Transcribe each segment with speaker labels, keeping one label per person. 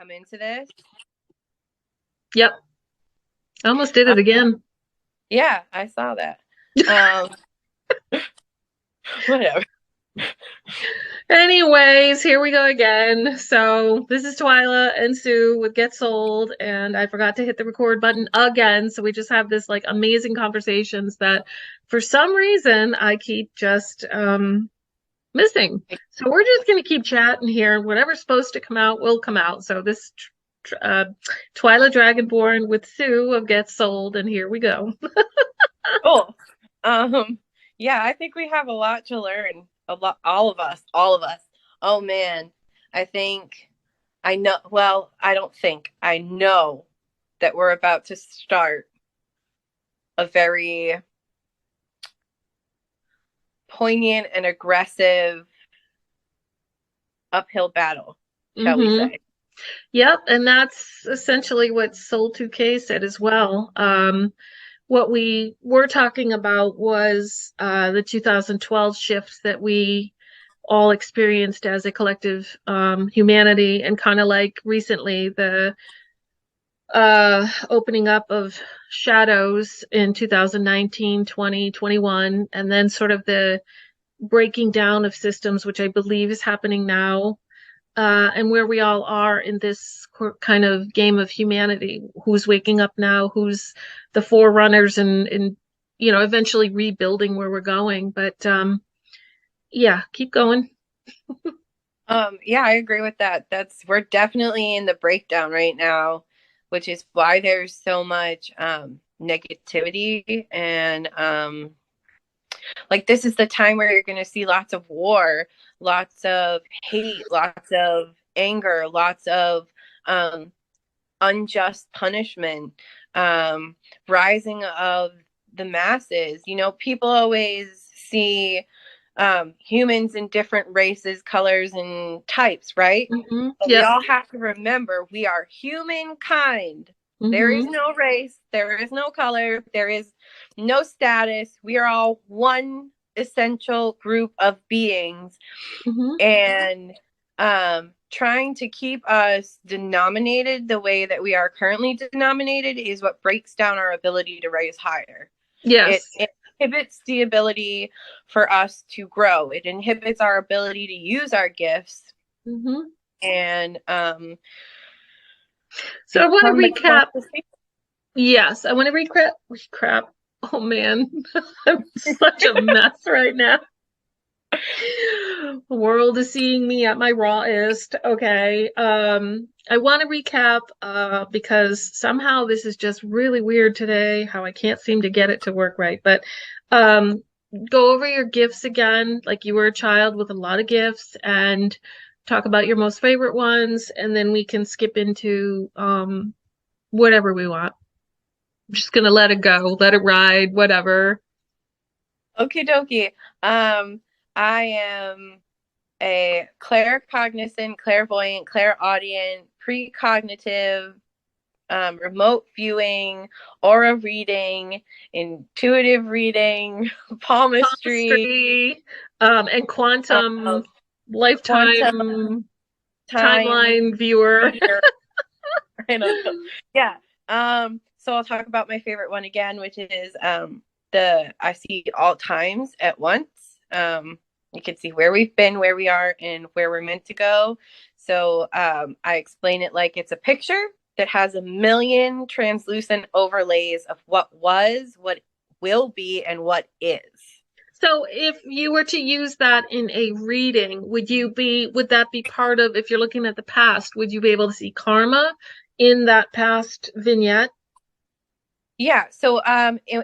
Speaker 1: come into this.
Speaker 2: Yep. I almost did
Speaker 1: Uh,
Speaker 2: it again.
Speaker 1: yeah, I saw that. Um, whatever.
Speaker 2: Anyways, here we go again. So this is Twyla and Sue with Get Sold, and I forgot to hit the record button again. So we just have this like amazing conversations that for some reason I keep just missing. So we're just gonna keep chatting here. Whatever's supposed to come out will come out. So this Twyla Dragonborn with Sue of Get Sold, and here we go.
Speaker 1: Cool. Um, yeah, I think we have a lot to learn. A lot, all of us. Oh man, I think I know. Well, I don't think I know that we're about to start a very poignant and aggressive uphill battle, shall we
Speaker 2: Mm-hmm.
Speaker 1: say?
Speaker 2: Yep, and that's essentially what Soul 2K said as well. What we were talking about was the 2012 shifts that we all experienced as a collective humanity, and kind of like recently the opening up of shadows in 2019, 20, 21, and then sort of the breaking down of systems, which I believe is happening now, and where we all are in this kind of game of humanity. Who's waking up now? Who's the forerunners, and eventually rebuilding where we're going. But yeah, keep going.
Speaker 1: Yeah, I agree with that. We're definitely in the breakdown right now, which is why there's so much negativity and like this is the time where you're going to see lots of war, lots of hate, lots of anger, lots of um unjust punishment, rising of the masses. You know, people always see humans in different races, colors, and types, right? But we
Speaker 2: Yep.
Speaker 1: all have to remember we are humankind. There is
Speaker 2: Hmm.
Speaker 1: no race, there is no color, there is no status. We are all one essential group of beings.
Speaker 2: Hmm.
Speaker 1: And trying to keep us denominated the way that we are currently denominated is what breaks down our ability to rise higher. It,
Speaker 2: Yes.
Speaker 1: it inhibits the ability for us to grow. It inhibits our ability to use our gifts
Speaker 2: Hmm.
Speaker 1: and
Speaker 2: So I want to
Speaker 1: become the
Speaker 2: recap.
Speaker 1: conscious.
Speaker 2: Yes, I want to recap. Oh man, I'm such a mess right now. The world is seeing me at my rawest. Okay. I want to recap because somehow this is just really weird today, how I can't seem to get it to work right. But um go over your gifts again, like you were a child with a lot of gifts, and talk about your most favorite ones, and then we can skip into whatever we want. I'm just gonna let it go, let it ride, whatever.
Speaker 1: Okie dokie. I am a claircognizant, clairvoyant, clairaudient, precognitive, remote viewing, aura reading, intuitive reading, palmistry,
Speaker 2: Palmistry, and quantum
Speaker 1: um, quantum
Speaker 2: lifetime
Speaker 1: time
Speaker 2: timeline viewer.
Speaker 1: reader. I don't know. Yeah. So I'll talk about my favorite one again, which is the I see all times at once. You can see where we've been, where we are, and where we're meant to go. So I explain it like it's a picture that has a million translucent overlays of what was, what will be, and what is.
Speaker 2: So if you were to use that in a reading, would that be part of, if you're looking at the past, would you be able to see karma in that past vignette?
Speaker 1: Yeah. So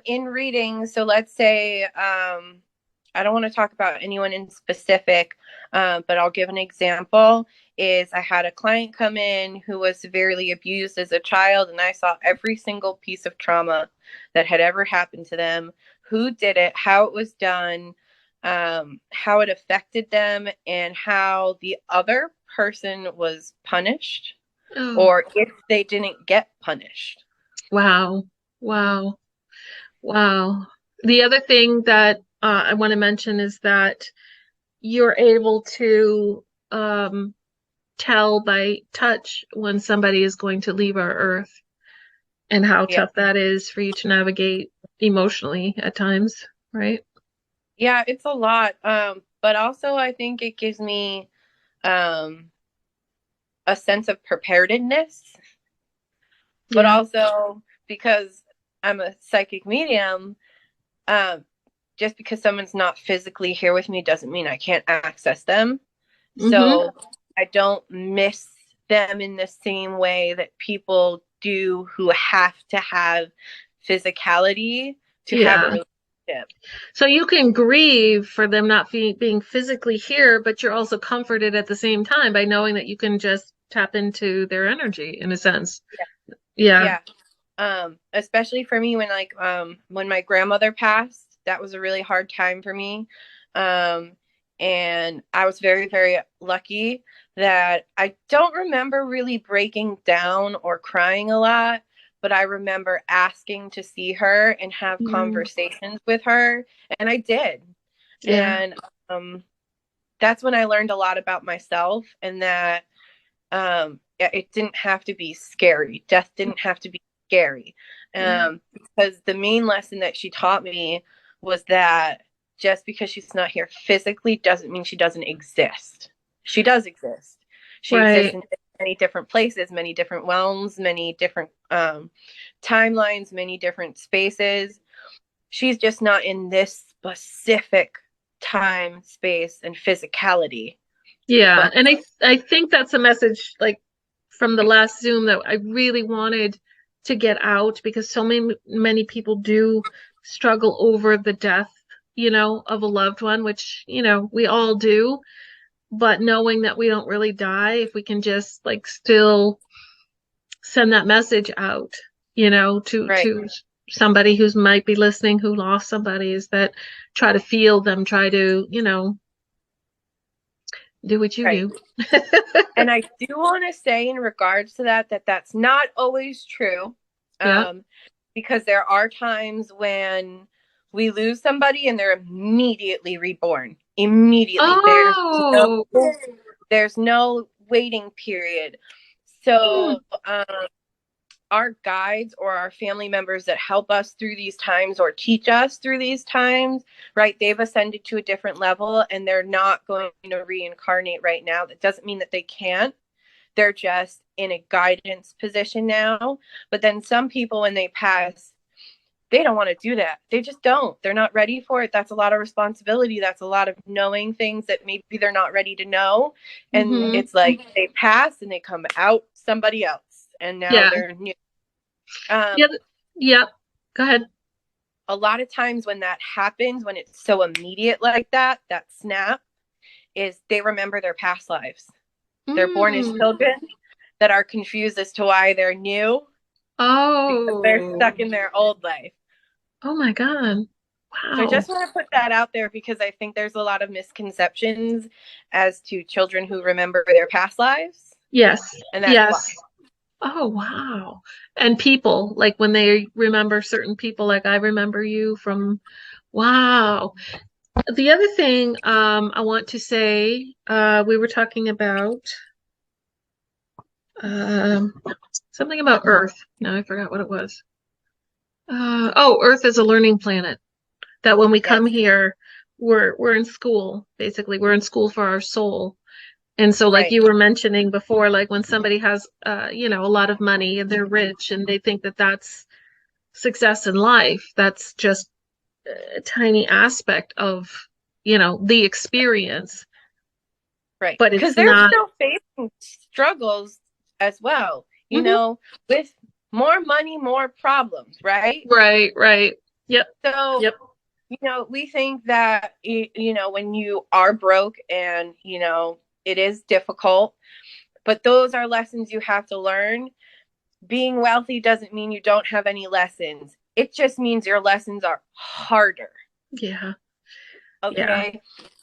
Speaker 1: in reading, so let's say I don't want to talk about anyone in specific, but I'll give an example. Is I had a client come in who was severely abused as a child, and I saw every single piece of trauma that had ever happened to them, who did it, how it was done, how it affected them, and how the other person was punished,
Speaker 2: Oh,
Speaker 1: or if they didn't get punished.
Speaker 2: wow. Wow. Wow. The other thing that I want to mention is that you're able to um, tell by touch when somebody is going to leave our earth and how
Speaker 1: Yeah.
Speaker 2: tough that is for you to navigate emotionally at times, right?
Speaker 1: Yeah, it's a lot. But also I think it gives me um a sense of preparedness, but
Speaker 2: Yeah.
Speaker 1: also because I'm a psychic medium, um, just because someone's not physically here with me doesn't mean I can't access them.
Speaker 2: Mm-hmm.
Speaker 1: So I don't miss them in the same way that people do who have to have physicality to have a
Speaker 2: Yeah.
Speaker 1: relationship.
Speaker 2: So you can grieve for them not being physically here, but you're also comforted at the same time by knowing that you can just tap into their energy in a sense. Yeah.
Speaker 1: Yeah. Especially for me when my grandmother passed, that was a really hard time for me. Um, and I was very, very lucky that I don't remember really breaking down or crying a lot, but I remember asking to see her and have
Speaker 2: Mm,
Speaker 1: conversations with her, and I did.
Speaker 2: yeah.
Speaker 1: And that's when I learned a lot about myself, and that it didn't have to be scary. Death didn't have to be scary.
Speaker 2: Mm,
Speaker 1: Because the main lesson that she taught me was that just because she's not here physically doesn't mean she doesn't exist. She does exist. She exists
Speaker 2: right.
Speaker 1: in many different places, many different realms, many different timelines, many different spaces. She's just not in this specific time, space, and physicality.
Speaker 2: Yeah.
Speaker 1: But
Speaker 2: And I think that's a message like from the last Zoom that I really wanted to get out because so many people do struggle over the death, of a loved one, which, we all do. But knowing that we don't really die, if we can just like still send that message out,
Speaker 1: right,
Speaker 2: to somebody who's might be listening who lost somebody, is that try to feel them, try to, do what you
Speaker 1: right.
Speaker 2: do.
Speaker 1: And I do want to say in regards to that, that that's not always true.
Speaker 2: Yeah.
Speaker 1: Um, because there are times when we lose somebody and they're immediately reborn. Immediately.
Speaker 2: Oh,
Speaker 1: There's no waiting period.
Speaker 2: hmm.
Speaker 1: So our guides or our family members that help us through these times or teach us through these times, right? They've ascended to a different level and they're not going to reincarnate right now. That doesn't mean that they can't. They're just in a guidance position now. But then some people, when they pass, they don't want to do that. They just don't. They're not ready for it. That's a lot of responsibility. That's a lot of knowing things that maybe they're not ready to know. And
Speaker 2: Hmm.
Speaker 1: it's like they pass and they come out somebody else. And now
Speaker 2: Yeah.
Speaker 1: they're new. Um,
Speaker 2: Yeah. Yeah. Go ahead.
Speaker 1: a lot of times when that happens, when it's so immediate like that, that snap is they remember their past lives. They're born as
Speaker 2: Mm.
Speaker 1: children that are confused as to why they're new because they're
Speaker 2: Oh.
Speaker 1: stuck in their old life.
Speaker 2: Oh my God.
Speaker 1: So I
Speaker 2: Wow.
Speaker 1: just want to put that out there because I think there's a lot of misconceptions as to children who remember their past lives,
Speaker 2: Yes.
Speaker 1: and that's why.
Speaker 2: Yes. Oh, wow. And people, like when they remember certain people, like I remember you from, wow. The other thing I want to say, we were talking about um, something about Earth. Now I forgot what it was. Oh, Earth is a learning planet. That when we
Speaker 1: Yes,
Speaker 2: come here, we're in school, basically. We're in school for our soul. And so, like
Speaker 1: right,
Speaker 2: you were mentioning before, like when somebody has, a lot of money and they're rich and they think that that's success in life, that's just a tiny aspect of, the experience,
Speaker 1: right.
Speaker 2: but
Speaker 1: Because
Speaker 2: it's
Speaker 1: they're
Speaker 2: not.
Speaker 1: still facing struggles as well,
Speaker 2: Mhm.
Speaker 1: with more money, more problems, right?
Speaker 2: Right, right. Yep,
Speaker 1: So
Speaker 2: yep.
Speaker 1: we think that when you are broke and it is difficult, but those are lessons you have to learn. Being wealthy doesn't mean you don't have any lessons. It just means your lessons are harder.
Speaker 2: Yeah, yeah.
Speaker 1: Okay,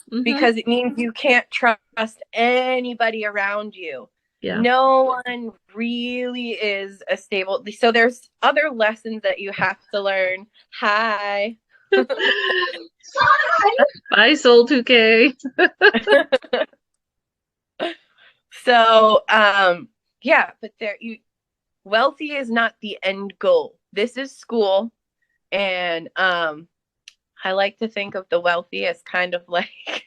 Speaker 2: Hmm.
Speaker 1: because it means you can't trust anybody around you.
Speaker 2: Yeah.
Speaker 1: No one really is a stable. So there's other lessons that you have to learn. Hi.
Speaker 2: Bye, Soul 2K.
Speaker 1: So, yeah, but there you wealthy is not the end goal. This is school, and I like to think of the wealthy as kind of like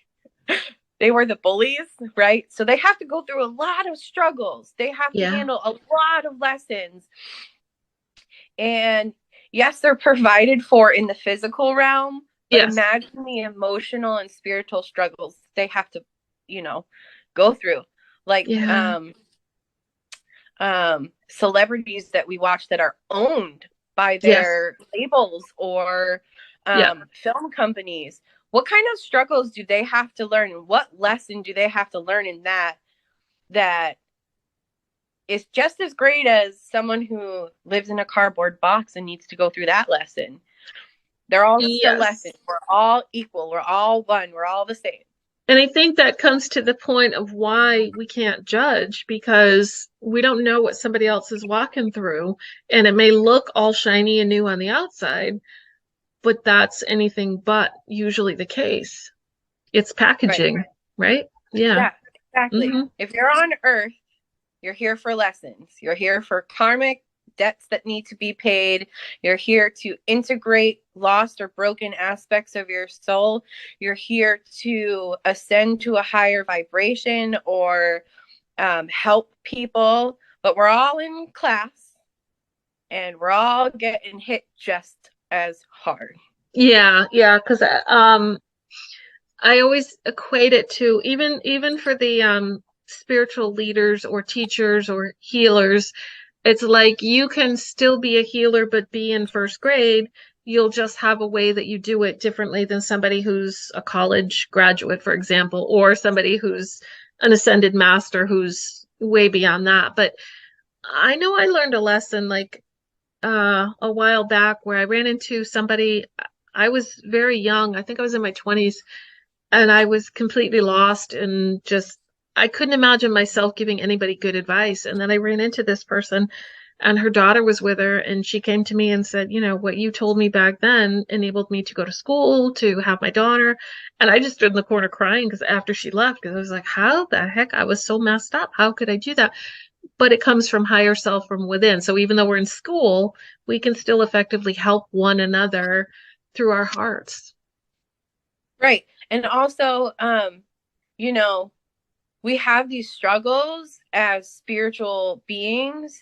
Speaker 1: they were the bullies, right? So they have to go through a lot of struggles. They have to
Speaker 2: Yeah.
Speaker 1: handle a lot of lessons. And yes, they're provided for in the physical realm, but
Speaker 2: Yes.
Speaker 1: imagine the emotional and spiritual struggles they have to, you know, go through. Like
Speaker 2: Yeah.
Speaker 1: celebrities that we watch that are owned by
Speaker 2: Yes.
Speaker 1: their labels or
Speaker 2: Yeah.
Speaker 1: film companies. What kind of struggles do they have to learn? And what lesson do they have to learn in that is just as great as someone who lives in a cardboard box and needs to go through that lesson? They're all still
Speaker 2: Yes.
Speaker 1: lessons. We're all equal. We're all one. We're all the same.
Speaker 2: And I think that comes to the point of why we can't judge because we don't know what somebody else is walking through. And it may look all shiny and new on the outside, but that's anything but usually the case. It's
Speaker 1: Right.
Speaker 2: packaging, right? Yeah.
Speaker 1: Yeah, exactly.
Speaker 2: Hmm.
Speaker 1: If you're on Earth, you're here for lessons. You're here for karmic debts that need to be paid. You're here to integrate lost or broken aspects of your soul. You're here to ascend to a higher vibration or help people. But we're all in class and we're all getting hit just as hard.
Speaker 2: Yeah, yeah, because I always equate it to even for the spiritual leaders or teachers or healers, it's like you can still be a healer but be in first grade. You'll just have a way that you do it differently than somebody who's a college graduate, for example, or somebody who's an ascended master who's way beyond that. But I know I learned a lesson like a while back where I ran into somebody. I was very young. I think I was in my 20s and I was completely lost and just I couldn't imagine myself giving anybody good advice. And then I ran into this person and her daughter was with her and she came to me and said, you know, what you told me back then enabled me to go to school, to have my daughter. And I just stood in the corner crying because after she left, because I was like, how the heck? I was so messed up. How could I do that? But it comes from higher self from within. So even though we're in school, we can still effectively help one another through our hearts.
Speaker 1: Right. And also, you know, we have these struggles as spiritual beings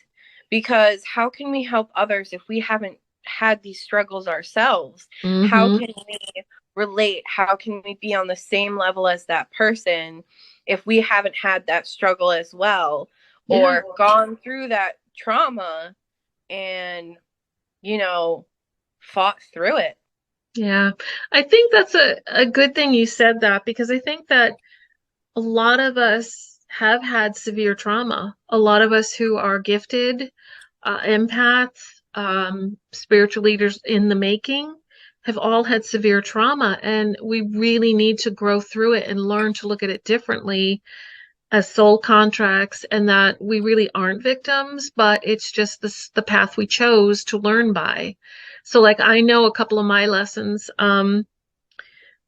Speaker 1: because how can we help others if we haven't had these struggles ourselves? How
Speaker 2: Hmm.
Speaker 1: can we relate? How can we be on the same level as that person if we haven't had that struggle as well
Speaker 2: Yeah.
Speaker 1: or gone through that trauma and, you know, fought through it?
Speaker 2: Yeah, I think that's a good thing you said that because I think that a lot of us have had severe trauma. A lot of us who are gifted, empaths, spiritual leaders in the making, have all had severe trauma, and we really need to grow through it and learn to look at it differently as soul contracts, and that we really aren't victims, but it's just the path we chose to learn by. So, like, I know a couple of my lessons.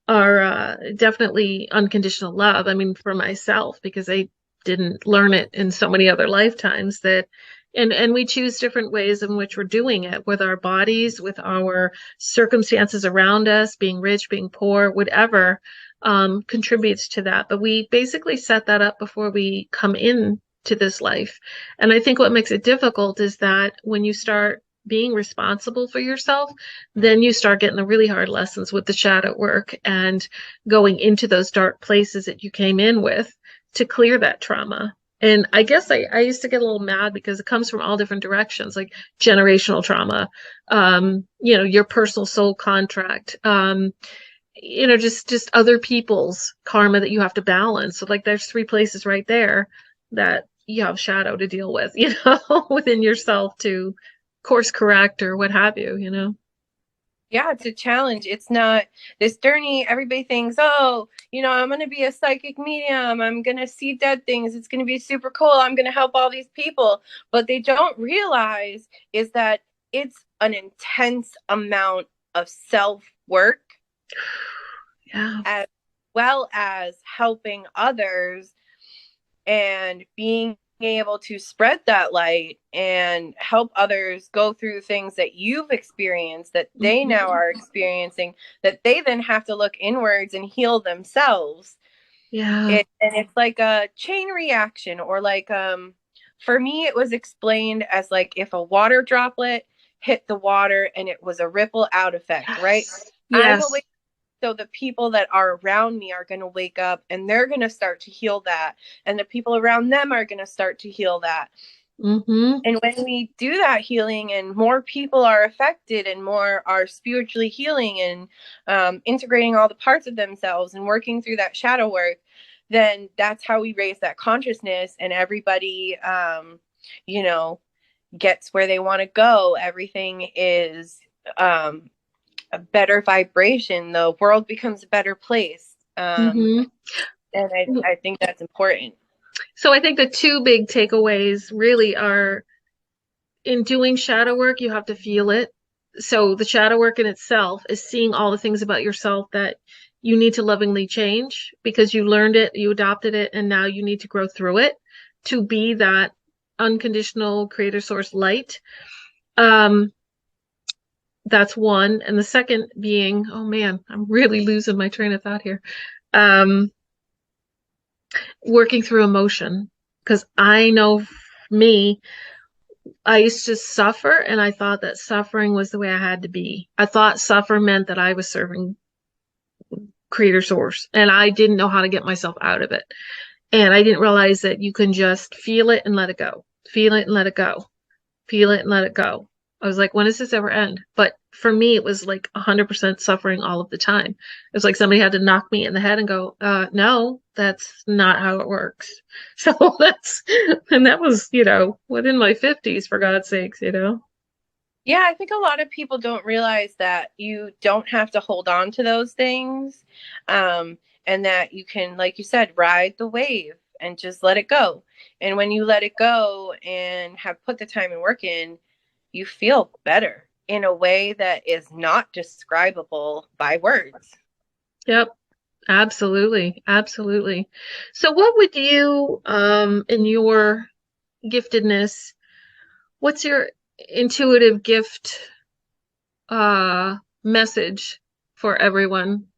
Speaker 2: Are definitely unconditional love. I mean, for myself, because I didn't learn it in so many other lifetimes that, and we choose different ways in which we're doing it with our bodies, with our circumstances around us, being rich, being poor, whatever, contributes to that. But we basically set that up before we come in to this life. And I think what makes it difficult is that when you start being responsible for yourself, then you start getting the really hard lessons with the shadow work and going into those dark places that you came in with to clear that trauma. And I guess I used to get a little mad because it comes from all different directions, like generational trauma, your personal soul contract, just other people's karma that you have to balance. So like there's three places right there that you have shadow to deal with, within yourself to course correct or what have you.
Speaker 1: Yeah, it's a challenge. It's not this journey. Everybody thinks, oh, I'm going to be a psychic medium. I'm going to see dead things. It's going to be super cool. I'm going to help all these people. What they don't realize is that it's an intense amount of self work
Speaker 2: Yeah.
Speaker 1: as well as helping others and being able to spread that light and help others go through things that you've experienced that they now
Speaker 2: Mhm.
Speaker 1: are experiencing, that they then have to look inwards and heal themselves.
Speaker 2: Yeah.
Speaker 1: And it's like a chain reaction, or like for me it was explained as like if a water droplet hit the water and it was a ripple out effect, right?
Speaker 2: Yes.
Speaker 1: I'm
Speaker 2: Yes.
Speaker 1: awake, so the people that are around me are going to wake up and they're going to start to heal that, and the people around them are going to start to heal that.
Speaker 2: Mm-hmm.
Speaker 1: And when we do that healing and more people are affected and more are spiritually healing and integrating all the parts of themselves and working through that shadow work, then that's how we raise that consciousness, and everybody, you know, gets where they want to go. Everything is um, a better vibration. The world becomes a better place.
Speaker 2: Mm-hmm.
Speaker 1: And I think that's important.
Speaker 2: So I think the two big takeaways really are in doing shadow work, you have to feel it. So the shadow work in itself is seeing all the things about yourself that you need to lovingly change because you learned it, you adopted it, and now you need to grow through it to be that unconditional creator source light. Um, that's one. And the second being, oh man, I'm really losing my train of thought here. Um, Working through emotion. Because I know me, I used to suffer, and I thought that suffering was the way I had to be. I thought suffer meant that I was serving creator source, and I didn't know how to get myself out of it. And I didn't realize that you can just feel it and let it go, feel it and let it go, feel it and let it go. I was like, when does this ever end? But for me, it was like 100% suffering all of the time. It was like somebody had to knock me in the head and go, no, that's not how it works. So and that was, within my 50s, for God's sakes,
Speaker 1: Yeah, I think a lot of people don't realize that you don't have to hold on to those things. And that you can, like you said, ride the wave and just let it go. And when you let it go and have put the time and work in, you feel better in a way that is not describable by words.
Speaker 2: Yep, absolutely, absolutely. So what would you, in your giftedness, what's your intuitive gift message for everyone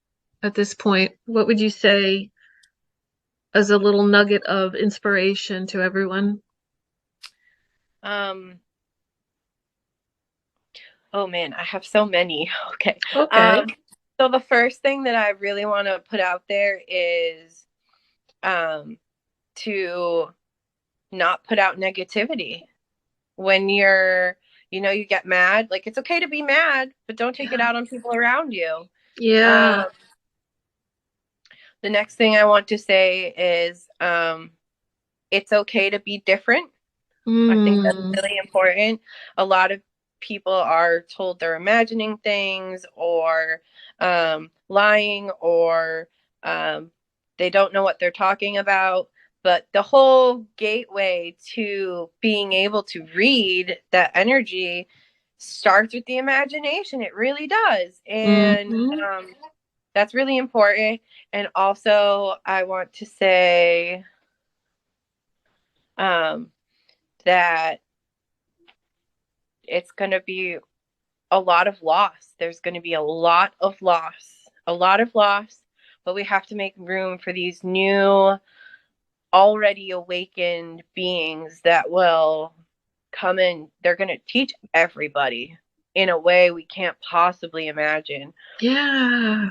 Speaker 2: at this point? What would you say as a little nugget of inspiration to everyone?
Speaker 1: Um, oh man, I have so many. Okay.
Speaker 2: Okay.
Speaker 1: Um, so the first thing that I really want to put out there is um, to not put out negativity. When you get mad, like it's okay to be mad, but don't take it
Speaker 2: Yeah.
Speaker 1: out on people around you.
Speaker 2: Yeah.
Speaker 1: Um, the next thing I want to say is it's okay to be different. I think that's
Speaker 2: Mm.
Speaker 1: really important. A lot of people are told they're imagining things or lying, or um, they don't know what they're talking about. But the whole gateway to being able to read that energy starts with the imagination. It really does. And
Speaker 2: Hmm.
Speaker 1: that's really important. And also, I want to say um, that it's going to be a lot of loss. There's going to be a lot of loss, but we have to make room for these new, already awakened beings that will come in. They're going to teach everybody in a way we can't possibly imagine.
Speaker 2: Yeah.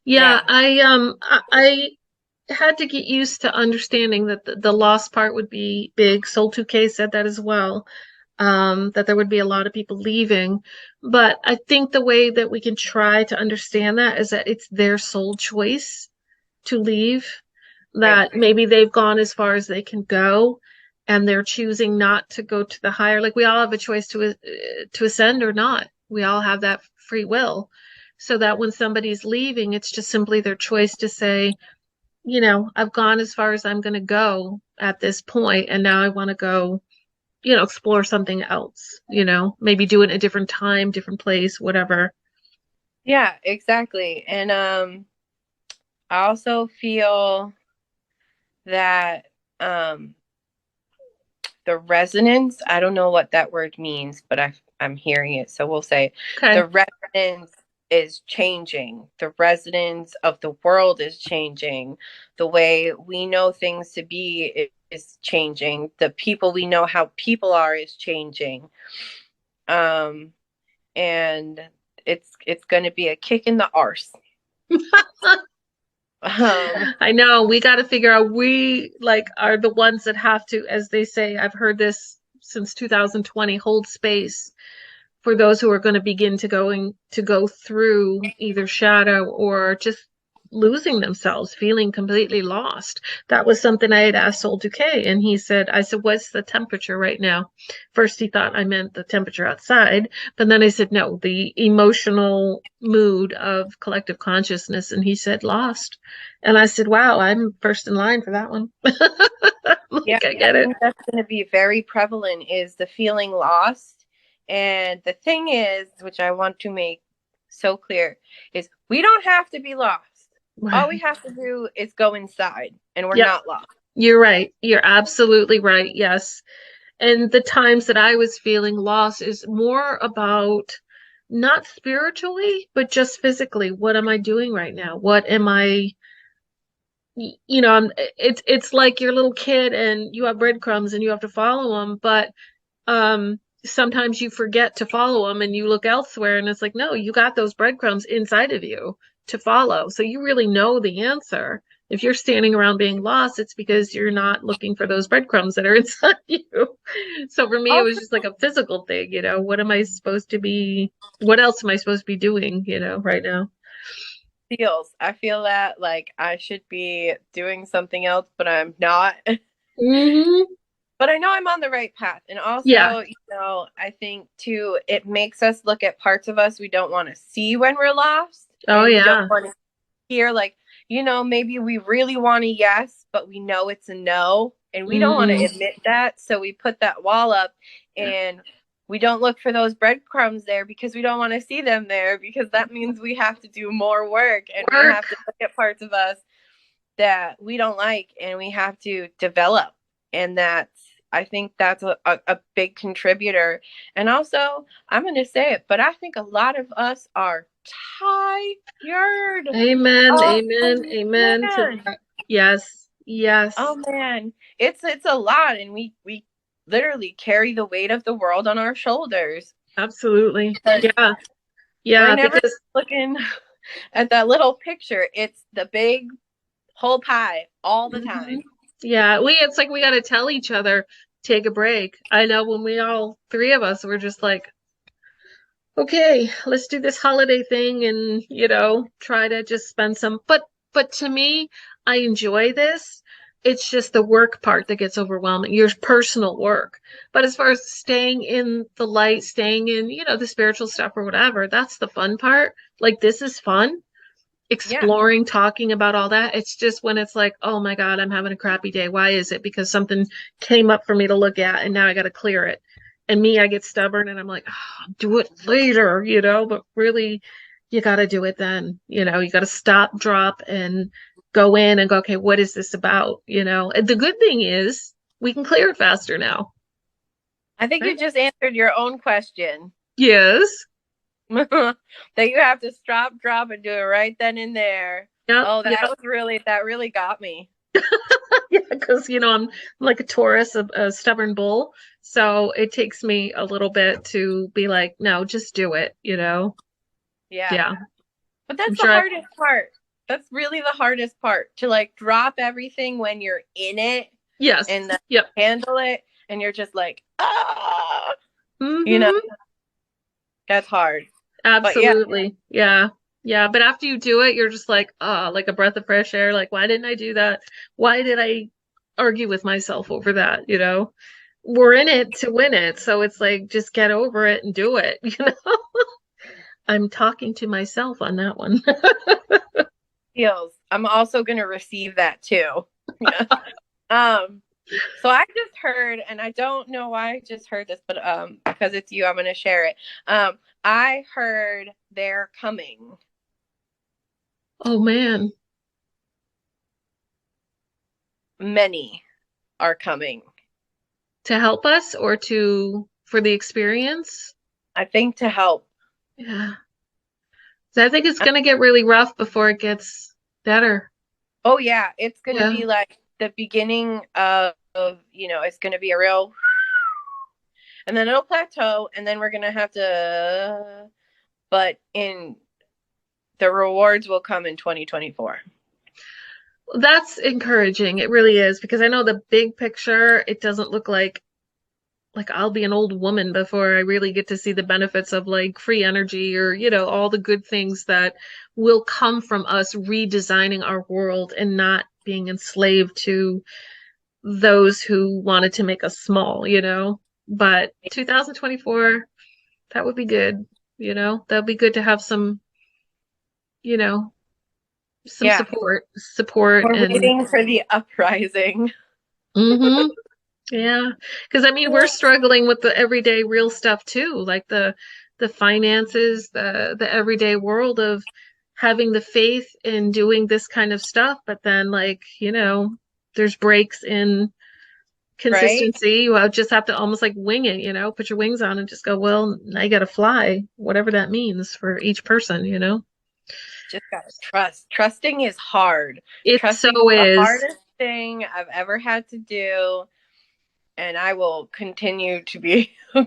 Speaker 2: Yeah,
Speaker 1: Yeah.
Speaker 2: I had to get used to understanding that the lost part would be big. Soul 2K said that as well, that there would be a lot of people leaving. But I think the way that we can try to understand that is that it's their soul choice to leave,
Speaker 1: Right.
Speaker 2: that maybe they've gone as far as they can go and they're choosing not to go to the higher. Like we all have a choice to ascend or not. We all have that free will. So that when somebody's leaving, it's just simply their choice to say, I've gone as far as I'm going to go at this point, and now I want to go, explore something else, maybe do it in a different time, different place, whatever.
Speaker 1: Yeah, exactly. And I also feel that um the resonance, I don't know what that word means, but I'm hearing it. So we'll say
Speaker 2: Okay.
Speaker 1: the resonance is changing. The resonance of the world is changing. The way we know things to be is changing. The people we know how people are is changing. Um, and it's going to be a kick in the arse. Um,
Speaker 2: I know we got to figure out we like are the ones that have to, as they say, I've heard this since 2020, hold space for those who are going to begin to go through either shadow or just losing themselves, feeling completely lost. That was something I had asked Soul Duque, and he said, I said, what's the temperature right now? First, he thought I meant the temperature outside, but then I said, no, the emotional mood of collective consciousness. And he said, lost. And I said, wow, I'm first in line for that one.
Speaker 1: yeah,
Speaker 2: Like, I
Speaker 1: I
Speaker 2: get it.
Speaker 1: think that's going to be very prevalent is the feeling lost. And the thing is, which I want to make so clear, is we don't have to be lost. All we
Speaker 2: Right.
Speaker 1: have to do is go inside, and we're
Speaker 2: Yep.
Speaker 1: not lost.
Speaker 2: You're right. You're absolutely right. Yes. And the times that I was feeling lost is more about not spiritually, but just physically. What am I doing right now? What am I, it's like your little kid and you have breadcrumbs and you have to follow them, but sometimes you forget to follow them and you look elsewhere and it's like, no, you got those breadcrumbs inside of you to follow. So you really know the answer. If you're standing around being lost, it's because you're not looking for those breadcrumbs that are inside you. So for me, it was
Speaker 1: Also,
Speaker 2: just like a physical thing, what am I supposed to be, what else am I supposed to be doing, right now?
Speaker 1: feels. I feel that like I should be doing something else, but I'm not.
Speaker 2: Hmm.
Speaker 1: But I know I'm on the right path. And
Speaker 2: Yeah.
Speaker 1: also, I think too, it makes us look at parts of us we don't want to see when we're lost,
Speaker 2: Oh,
Speaker 1: and we don't
Speaker 2: yeah.
Speaker 1: want to hear, like, maybe we really want a yes, but we know it's a no. And we don't want to
Speaker 2: Hmm.
Speaker 1: admit that. So we put that wall up and we don't look for those breadcrumbs there because we don't want to see them there because that means we have to do more work and we
Speaker 2: Work.
Speaker 1: have to look at parts of us that we don't like and we have to develop. And I think that's a big contributor. And also, I'm going to say it, but I think a lot of us are tired.
Speaker 2: Amen.
Speaker 1: Oh
Speaker 2: Amen. Amen to
Speaker 1: man.
Speaker 2: that. Yes.
Speaker 1: Oh
Speaker 2: Yes.
Speaker 1: man. It's a lot and we literally carry the weight of the world on our shoulders.
Speaker 2: Absolutely.
Speaker 1: But
Speaker 2: Yeah.
Speaker 1: we're
Speaker 2: Yeah.
Speaker 1: never
Speaker 2: Because,
Speaker 1: looking at that little picture. It's the big whole pie all the
Speaker 2: mhm.
Speaker 1: time.
Speaker 2: Yeah, it's like we got to tell each other, take a break. I know when we all three of us were just like, okay, let's do this holiday thing and, try to just spend some, but to me, I enjoy this. It's just the work part that gets overwhelming, your personal work. But as far as staying in the light, staying in, the spiritual stuff or whatever, that's the fun part. Like this is fun
Speaker 1: Yeah.
Speaker 2: exploring, talking about all that. It's just when it's like, oh my God, I'm having a crappy day. Why is it? Because something came up for me to look at and now I got to clear it. And me, I get stubborn and I'm like, oh, do it later, but really you got to do it then. You got to stop, drop, and go in and go, okay, what is this about? And the good thing is we can clear it faster now,
Speaker 1: I think you
Speaker 2: right?
Speaker 1: just answered your own question.
Speaker 2: Yes.
Speaker 1: That you have to stop, drop, and do it right then and there.
Speaker 2: Yep.
Speaker 1: Oh,
Speaker 2: Yep.
Speaker 1: that really got me.
Speaker 2: Yeah, because I'm like a Taurus, a stubborn bull. So it takes me a little bit to be like, no, just do it.
Speaker 1: Yeah.
Speaker 2: Yeah.
Speaker 1: But
Speaker 2: I'm
Speaker 1: that's the
Speaker 2: sure I
Speaker 1: hardest part. That's really the hardest part to like drop everything when you're in it
Speaker 2: yes.
Speaker 1: and then
Speaker 2: Yep.
Speaker 1: handle it and you're just like, ah, you know,
Speaker 2: Hmm.
Speaker 1: that's hard. But yeah,
Speaker 2: Absolutely. Yeah. Yeah. But after you do it, you're just like, like a breath of fresh air. Like, why didn't I do that? Why did I argue with myself over that? We're in it to win it. So it's like, just get over it and do it. I'm talking to myself on that one.
Speaker 1: feels. I'm also gonna receive that too. Yeah. Um, so I just heard, and I don't know why I just heard this, but because it's you, I'm gonna share it. I heard they're coming.
Speaker 2: Oh man.
Speaker 1: Many. are coming.
Speaker 2: To help us or to for the experience?
Speaker 1: I think to help.
Speaker 2: Yeah. So I think it's gonna get really rough before it gets better.
Speaker 1: Oh yeah, it's gonna
Speaker 2: Yeah.
Speaker 1: be like the beginning of it's gonna be a real, and then it'll plateau, and then we're gonna have to, but in the rewards will come in 2024.
Speaker 2: That's encouraging. It really is because I know the big picture, it doesn't look like I'll be an old woman before I really get to see the benefits of like free energy or, all the good things that will come from us redesigning our world and not being enslaved to those who wanted to make us small. But 2024, that would be good. That'd be good to have you know, some
Speaker 1: Yeah,
Speaker 2: support
Speaker 1: we're
Speaker 2: and
Speaker 1: waiting for the uprising.
Speaker 2: mhm. Yeah, because I mean we're struggling with the everyday real stuff too, like the finances, the everyday world of having the faith in doing this kind of stuff, but then there's breaks in
Speaker 1: Right?
Speaker 2: consistency. You just have to almost like wing it, put your wings on and just go, well, now you got to fly, whatever that means for each person.
Speaker 1: Just gotta trust. Trusting is hard.
Speaker 2: It so
Speaker 1: Trusting is the
Speaker 2: is.
Speaker 1: hardest thing I've ever had to do, and I will continue to be
Speaker 2: I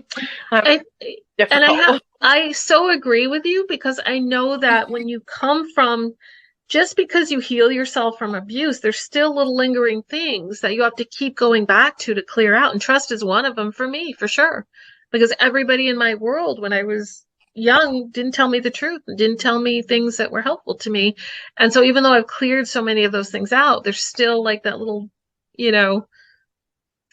Speaker 2: and
Speaker 1: difficult.
Speaker 2: I so agree with you because I know that when you come from just because you heal yourself from abuse, there's still little lingering things that you have to keep going back to clear out. And trust is one of them for me, for sure. Because everybody in my world when I was young didn't tell me the truth, didn't tell me things that were helpful to me. And so even though I've cleared so many of those things out, there's still like that little, you know,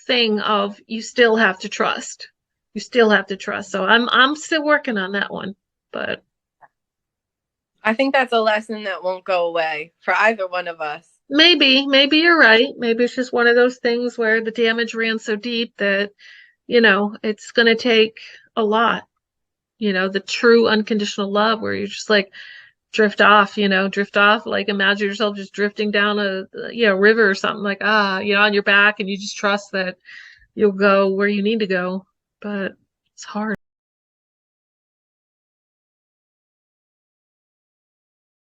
Speaker 2: thing of you still have to trust. You still have to trust. So I'm still working on that one. But
Speaker 1: I think that's a lesson that won't go away for either one of us.
Speaker 2: maybe you're right. Maybe it's just one of those things where the damage ran so deep that, it's going to take a lot, the true unconditional love where you're just like drift off, like imagine yourself just drifting down a river or something like, on your back and you just trust that you'll go where you need to go. But it's hard.